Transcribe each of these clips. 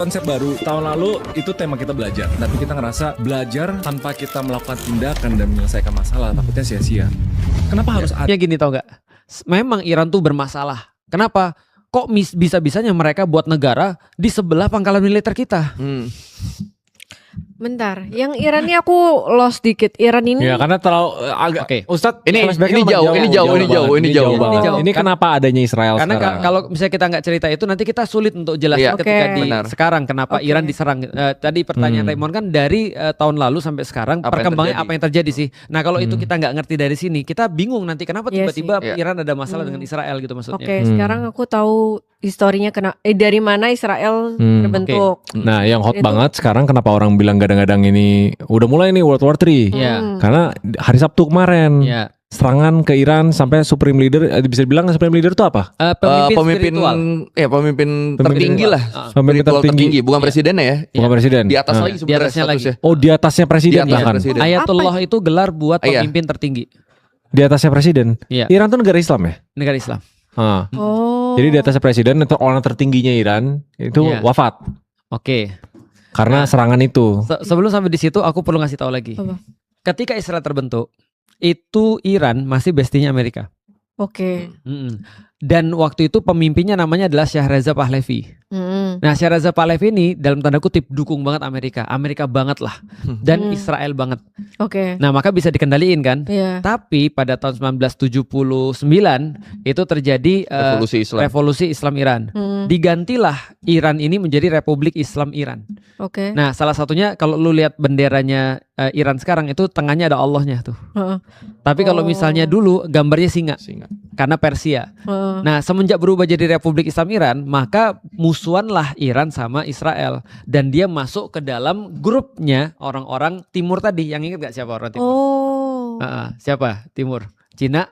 Konsep baru tahun lalu itu tema kita belajar, tapi kita ngerasa belajar tanpa kita melakukan tindakan dan menyelesaikan masalah takutnya sia-sia. Kenapa harus ada? Ya gini tau gak? Memang Iran tuh bermasalah. Kenapa? Kok bisa-bisanya mereka buat negara di sebelah pangkalan militer kita? Bentar, yang Iran ini aku lost dikit. Iran ini Ya karena terlalu agak. Oke. Ustadz Ini flashbacknya jauh banget. jauh. Ini kenapa adanya Israel Karena sekarang? kalau misalnya kita nggak cerita itu nanti kita sulit untuk jelaskan Iya, ketika oke. di Benar. sekarang kenapa Oke. Iran diserang. Tadi pertanyaan Raymond kan dari tahun lalu sampai sekarang Apa yang perkembangannya terjadi? apa yang terjadi sih. Nah kalau itu kita nggak ngerti dari sini kita bingung nanti kenapa Iya tiba-tiba sih. Iya. Iran ada masalah dengan Israel gitu maksudnya. Oke, sekarang aku tahu historinya dari mana Israel terbentuk. Nah yang hot Itu- banget sekarang kenapa orang bilang gadang-gadang ini udah mulai nih World War III. Iya. Karena hari Sabtu kemarin Iya. serangan ke Iran sampai Supreme Leader, bisa dibilang Supreme Leader itu apa? Pemimpin spiritual. Pemimpin tertinggi lah. Pemimpin Spiritual tertinggi. bukan presidennya ya. Bukan presiden. Di atas Ah. lagi sebenarnya atasnya lagi. statusnya. Oh di atasnya presiden Di atas bahkan. presiden. Ayatullah itu gelar buat Iya. pemimpin tertinggi Di atasnya presiden. Iya. Iran tuh negara Islam ya. negara Islam. Ah. Oh. Jadi di atasnya presiden itu orang tertingginya Iran itu Iya. wafat Oke. karena serangan itu. Sebelum sampai di situ aku perlu ngasih tahu lagi. Apa? Ketika Israel terbentuk, itu Iran masih bestinya Amerika. Oke. Mm-mm. Dan waktu itu pemimpinnya namanya adalah Shah Reza Pahlavi. Mm. Nah, Shah Reza Pahlavi ini dalam tanda kutip dukung banget Amerika. Amerika banget lah. Dan Israel banget. Oke. Nah, maka bisa dikendaliin kan? Iya. Tapi pada tahun 1979 itu terjadi Revolusi Islam. Iran. Digantilah Iran ini menjadi Republik Islam Iran. Oke. Nah, salah satunya kalau lu lihat benderanya Iran sekarang itu tengahnya ada Allahnya tuh. Heeh. Tapi kalau misalnya dulu gambarnya singa karena Persia. Heeh. Nah, semenjak berubah jadi Republik Islam Iran, maka musuhanlah Iran sama Israel dan dia masuk ke dalam grupnya orang-orang Timur tadi. Yang ingat gak siapa orang Timur? Oh. Siapa? Timur. Cina,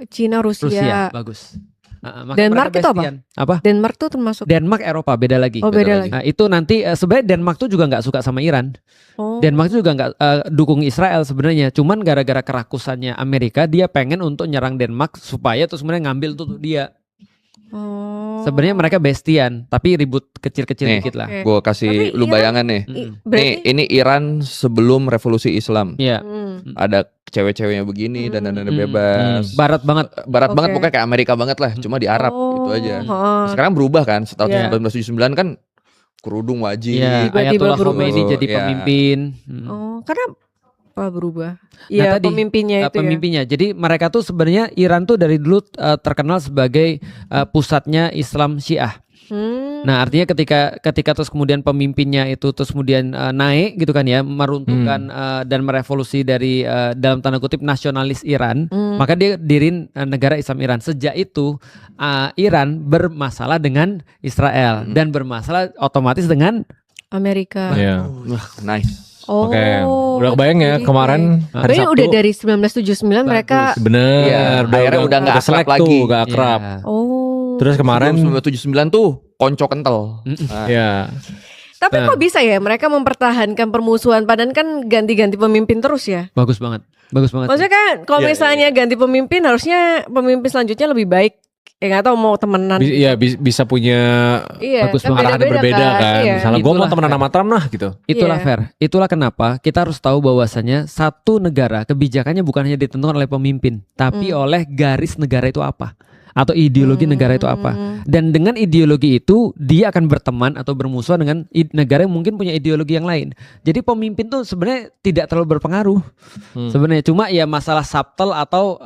Cina, Rusia. Rusia. Bagus. Maka Denmark mereka itu apa? bestian. Apa? Denmark tuh termasuk. Denmark Eropa beda lagi. Oh, beda lagi. Nah, itu nanti sebenarnya Denmark tuh juga nggak suka sama Iran. Oh. Denmark tuh juga nggak dukung Israel sebenarnya. Cuman gara-gara kerakusannya Amerika, dia pengen untuk nyerang Denmark supaya tuh sebenarnya ngambil tuh dia. Oh. Sebenarnya mereka bestian, tapi ribut kecil-kecil Nih. dikit lah. Oke. Gue kasih Tapi lu Iran- bayangan nih. Berarti Nih ini Iran sebelum revolusi Islam. Iya. Ada cewek-ceweknya begini dan bebas. Barat banget. Barat Oke. banget pokoknya kayak Amerika banget lah. Cuma di Arab itu aja. Oh. Sekarang berubah kan setelah Iya. 1979 kan kerudung wajib. Iya, Tiba-tiba Ayatollah berubah. Khomeini jadi Iya. pemimpin. Oh, karena apa berubah? Iya, tadi, pemimpinnya itu ya. pemimpinnya. Jadi mereka tuh sebenarnya Iran tuh dari dulu terkenal sebagai pusatnya Islam Syiah. Nah, artinya ketika terus kemudian pemimpinnya itu terus kemudian naik gitu kan ya, meruntuhkan dan merevolusi dari dalam tanda kutip nasionalis Iran, maka dia dirin negara Islam Iran. Sejak itu Iran bermasalah dengan Israel dan bermasalah otomatis dengan Amerika. Iya. Wah, nice. Oh. Oke, udah kebayang ya jadi kemarin kayak- hari Berarti Sabtu. udah dari 1979 mereka. Bener, Iya, akhirnya udah nggak akrab selek lagi. tuh, nggak akrab. Ya. Oh. Terus kemarin, 1979 tuh konco kental. Nah, ya, Tapi kok bisa ya mereka mempertahankan permusuhan padahal kan ganti-ganti pemimpin terus ya? Bagus banget. Bagus banget. Maksudnya kan kalau Iya, misalnya ganti pemimpin harusnya pemimpin selanjutnya lebih baik. Nggak tahu mau temenan. ya bisa punya Iya, bagus kan banget. arahan yang berbeda kan. Iya. Misalnya gue mau Itulah temenan kan. sama Trump nah gitu. Itulah Iya. fair. Itulah kenapa kita harus tahu bahwasanya satu negara kebijakannya bukan hanya ditentukan oleh pemimpin, tapi oleh garis negara itu apa atau ideologi negara itu apa. Dan dengan ideologi itu dia akan berteman atau bermusuhan dengan negara yang mungkin punya ideologi yang lain. Jadi pemimpin tuh sebenarnya tidak terlalu berpengaruh. Sebenarnya cuma ya masalah subtle atau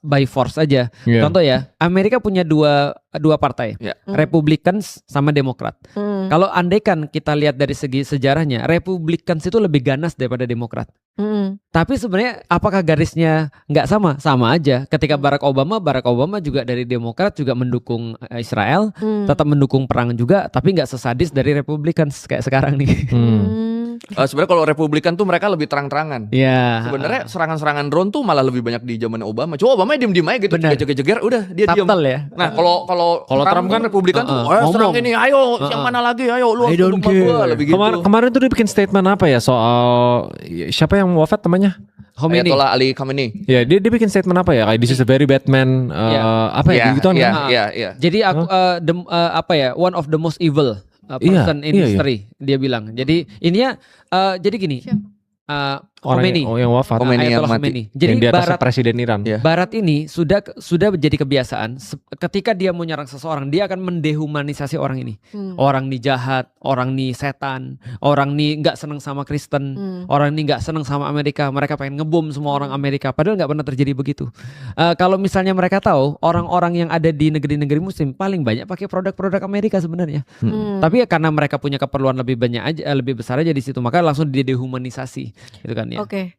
by force aja. Iya. Contoh ya, Amerika punya dua partai, Ya. Republicans sama Demokrat. Kalau andaikan kita lihat dari segi sejarahnya, Republicans itu lebih ganas daripada Demokrat. Tapi sebenarnya apakah garisnya nggak sama? Sama aja. Ketika Barack Obama juga dari Demokrat juga mendukung Israel, tetap mendukung perang juga, tapi nggak sesadis dari Republicans kayak sekarang nih. Sebenarnya kalau Republikan tuh mereka lebih terang-terangan. Iya. Sebenarnya serangan-serangan drone tuh malah lebih banyak di zaman Obama. Coba Obama diem-diem aja gitu, Benar. jeger-jeger, udah dia diem. Subtle ya. Nah kalau Trump kan Republikan tuh, serang ngomong. ini, ayo yang mana lagi, ayo lu harus dukung sama gua, lebih gitu. Kemarin tuh dia bikin statement apa ya soal siapa yang wafat namanya? Khomeini. Ayatollah Ali Khamenei. Ya dia bikin statement apa ya? Kayak this is a very bad man. Apa ya? Gitu kan? Iya. Jadi aku apa ya, one of the most evil person Iya, industry dia bilang. Jadi ininya jadi gini. Orang Khomeini. yang wafat. Khomeini yang Ayatollah mati. Khomeini. Jadi Yang di atas Barat presiden Iran. Iya. Barat ini sudah menjadi kebiasaan ketika dia mau nyerang seseorang dia akan mendehumanisasi orang ini. Orang nih jahat, orang nih setan, orang nih nggak seneng sama Kristen, orang nih nggak seneng sama Amerika, mereka pengen ngebom semua orang Amerika. Padahal nggak pernah terjadi begitu. Kalau misalnya mereka tahu orang-orang yang ada di negeri-negeri Muslim paling banyak pakai produk-produk Amerika sebenarnya. Tapi ya karena mereka punya keperluan lebih banyak aja, lebih besar aja di situ, maka langsung didehumanisasi, gitu kan ya. Oke.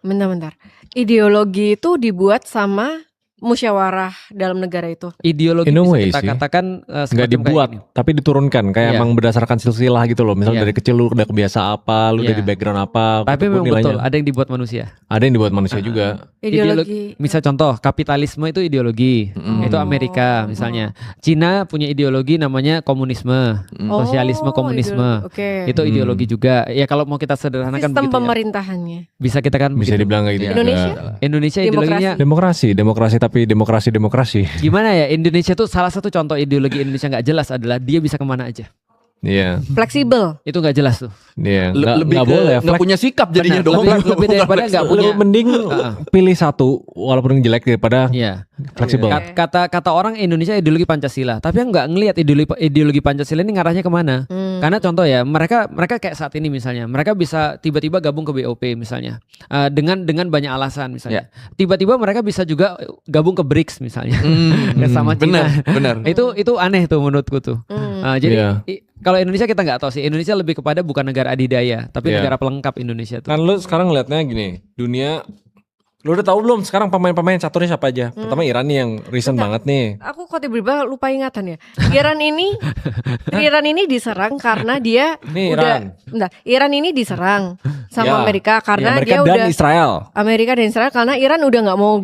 Bentar. Ideologi itu dibuat sama musyawarah dalam negara itu. Ideologi In a bisa way kita sih. katakan Nggak semacam dibuat, kayak gini. tapi diturunkan kayak Iya. emang berdasarkan silsilah gitu loh. Misalnya Iya. dari kecil lu udah kebiasa apa, lu Iya. dari background apa. Tapi gitu, memang nilainya. betul ada yang dibuat manusia. Ada yang dibuat manusia juga. Ideologi. Misal contoh kapitalisme itu ideologi, itu Amerika misalnya. Cina punya ideologi namanya komunisme, sosialisme komunisme. Oke. Itu ideologi juga. Ya kalau mau kita sederhanakan Sistem begitu ya. pemerintahannya. Bisa kita kan Bisa begitu. dibilang kayak gitu. Indonesia? juga. Indonesia Demokrasi. ideologinya Demokrasi tapi demokrasi. gimana ya? Indonesia tuh salah satu contoh ideologi Indonesia nggak jelas adalah dia bisa kemana aja. Iya, Fleksibel. Itu nggak jelas tuh. iya. Lebih Nggak ke boleh. nggak punya sikap jadinya Benar, dong. lebih daripada nggak punya. Lebih mending pilih satu walaupun jelek daripada Iya. fleksibel. Oke. Kata orang Indonesia ideologi Pancasila, tapi yang nggak ngelihat ideologi Pancasila ini ngarahnya kemana? Karena contoh ya, mereka kayak saat ini misalnya, mereka bisa tiba-tiba gabung ke BOP misalnya, dengan banyak alasan misalnya. Tiba-tiba mereka bisa juga gabung ke BRICS misalnya, sama Cina. Benar. Itu aneh tuh menurutku tuh. Jadi Iya. kalau Indonesia kita nggak tahu sih, Indonesia lebih kepada bukan negara adidaya, tapi Iya. negara pelengkap Indonesia tuh. Kan lu sekarang ngeliatnya gini, dunia. Lu udah tahu belum sekarang pemain-pemain caturnya siapa aja? Pertama Iran nih yang recent banget nih. Aku kok tiba-tiba lupa ingatan ya. Iran ini diserang karena dia Nih, Iran ini diserang sama Ya. Amerika karena Amerika dia dan udah Israel. Amerika dan Israel karena Iran udah nggak mau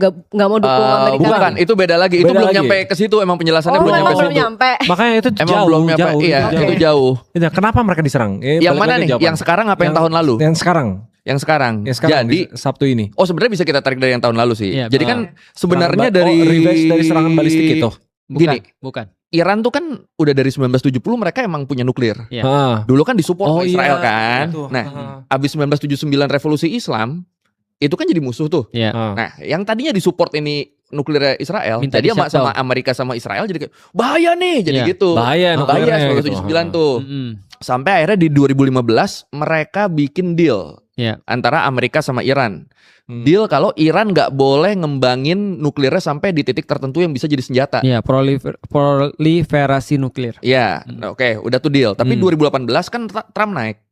dukung Amerika. Bukan, lagi. itu beda lagi. Itu Beda belum lagi. nyampe ke situ, emang penjelasannya Oh, belum memang nyampe belum situ. nyampe. Makanya itu Emang jauh, belum nyampe. jauh, Iya, jauh. itu jauh. Ya, kenapa mereka diserang? Yang balik mana lagi nih? jawaban. Yang sekarang apa yang tahun lalu? Yang sekarang. Yang sekarang. Yang sekarang. Jadi, di Sabtu ini. oh sebenarnya bisa kita tarik dari yang tahun lalu sih. Iya, Jadi kan sebenarnya dari revenge dari serangan balistik itu. Gini, Bukan. Iran tuh kan udah dari 1970 mereka emang punya nuklir. Iya. Ah. Dulu kan disupport Oh, sama Israel iya, kan. itu. Nah, abis 1979 revolusi Islam itu kan jadi musuh tuh. Iya. Ah. Nah, yang tadinya disupport ini nuklir Israel, Minta jadi di-shutdown. sama Amerika sama Israel jadi kayak bahaya nih, jadi Iya. gitu. Bahaya nuklirnya Bahaya gitu. 1979 tuh. Mm-mm. Sampai akhirnya di 2015 mereka bikin deal Iya. antara Amerika sama Iran. Hmm. Deal kalau Iran nggak boleh ngembangin nuklirnya sampai di titik tertentu yang bisa jadi senjata. Iya, proliferasi nuklir. Ya, oke, udah tuh deal. Tapi 2018 kan Trump naik.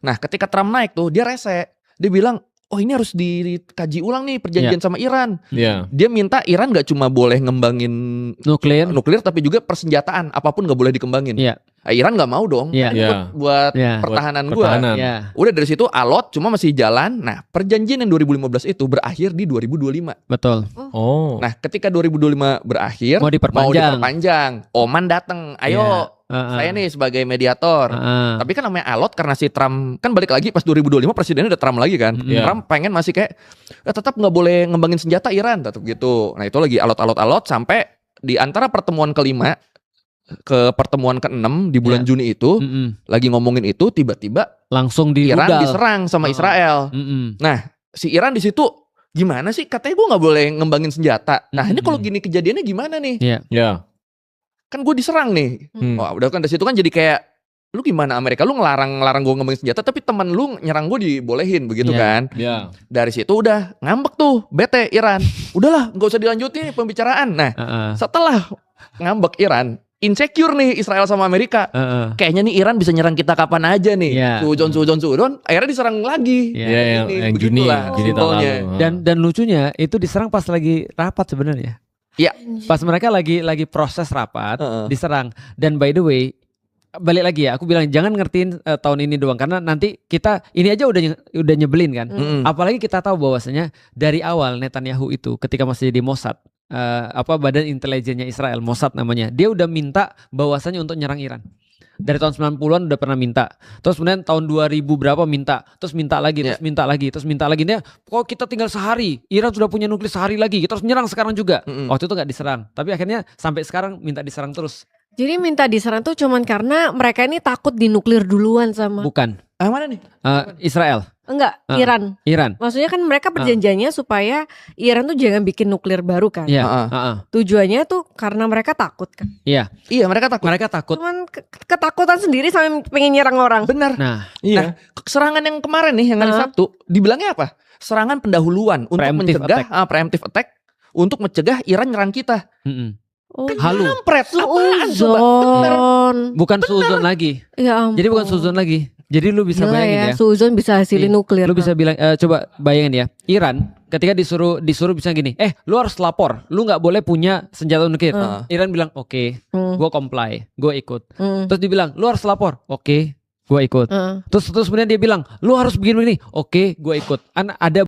Nah, ketika Trump naik tuh dia rese. Dia bilang, oh ini harus dikaji ulang nih perjanjian sama Iran. Iya. Dia minta Iran nggak cuma boleh ngembangin nuklir tapi juga persenjataan apapun nggak boleh dikembangin. Iya. Iran nggak mau dong. Iya. Kan Iya. buat Iya. pertahanan Buat gua. pertahanan. Iya. Udah dari situ alot cuma masih jalan. Nah, perjanjian yang 2015 itu berakhir di 2025. Betul. Oh. Nah, ketika 2025 berakhir Mau diperpanjang. Oman dateng, ayo saya nih sebagai mediator. Tapi kan namanya alot karena si Trump kan balik lagi pas 2025 presidennya udah Trump lagi kan. Iya. Trump pengen masih kayak tetap nggak boleh ngembangin senjata Iran, tetap gitu. Nah, itu lagi alot sampai di antara pertemuan kelima ke pertemuan ke-6 di bulan Juni itu lagi ngomongin itu tiba-tiba langsung Iran dirudal. diserang sama Israel. Nah, si Iran di situ gimana sih? Katanya gue nggak boleh ngembangin senjata. Nah, ini kalau gini kejadiannya gimana nih? Iya. Ya. Kan gue diserang nih. Wah, udah kan dari situ kan jadi kayak lu gimana Amerika lu ngelarang gue ngembangin senjata tapi teman lu nyerang gue dibolehin begitu Iya. kan. Ya. Dari situ udah ngambek tuh bete Iran. Udahlah nggak usah dilanjutin nih pembicaraan. Nah setelah ngambek Iran insecure nih Israel sama Amerika. Kayaknya nih Iran bisa nyerang kita kapan aja nih. Iya. Suudon akhirnya diserang lagi. Iya. Yang Juni begitulah tahun simpelnya. lalu. Dan lucunya itu diserang pas lagi rapat sebenarnya. Iya. Pas mereka lagi proses rapat, diserang. Dan by the way, balik lagi ya, aku bilang jangan ngertiin tahun ini doang karena nanti kita ini aja udah nyebelin kan. Apalagi kita tahu bahwasanya dari awal Netanyahu itu ketika masih jadi Mossad, badan intelijennya Israel, Mossad namanya, dia udah minta bahwasanya untuk nyerang Iran. Dari tahun 90-an udah pernah minta. Terus kemudian tahun 2000 berapa minta. Terus minta lagi, terus minta lagi, terus minta lagi. Dia, kok kita tinggal sehari. Iran sudah punya nuklir sehari lagi. Kita harus nyerang sekarang juga. Waktu itu gak diserang. Tapi akhirnya sampai sekarang minta diserang terus. Jadi minta diserang tuh cuman karena mereka ini takut dinuklir duluan sama Bukan. Mana nih? Israel, enggak, Ah. Iran. Iran. Maksudnya kan mereka perjanjiannya supaya Iran tuh jangan bikin nuklir baru kan. Iya. Heeh. Tujuannya tuh karena mereka takut kan. Iya. Iya, mereka takut. Mereka takut. Cuman ketakutan sendiri sampai pengen nyerang orang. Benar. Nah, Iya. Serangan yang kemarin nih, yang hari Sabtu, dibilangnya apa? Serangan pendahuluan untuk Preemptive mencegah preemptive attack untuk mencegah Iran nyerang kita. mm-mm. Oh, Halu. Kampret, apaan coba? Bener. Suzon. Bukan suzon lagi. Ya ampun. Jadi bukan suzon lagi. Jadi lu bisa Gila bayangin ya. Suzon bisa hasilin Iya. nuklir. Lu bisa bilang coba bayangin ya. Iran ketika disuruh bisa gini, lu harus lapor, lu nggak boleh punya senjata nuklir. Iran bilang oke, gue comply, gue ikut. Terus dibilang lu harus lapor, oke, gue ikut. Terus kemudian dia bilang lu harus begini, oke, gue ikut. Ada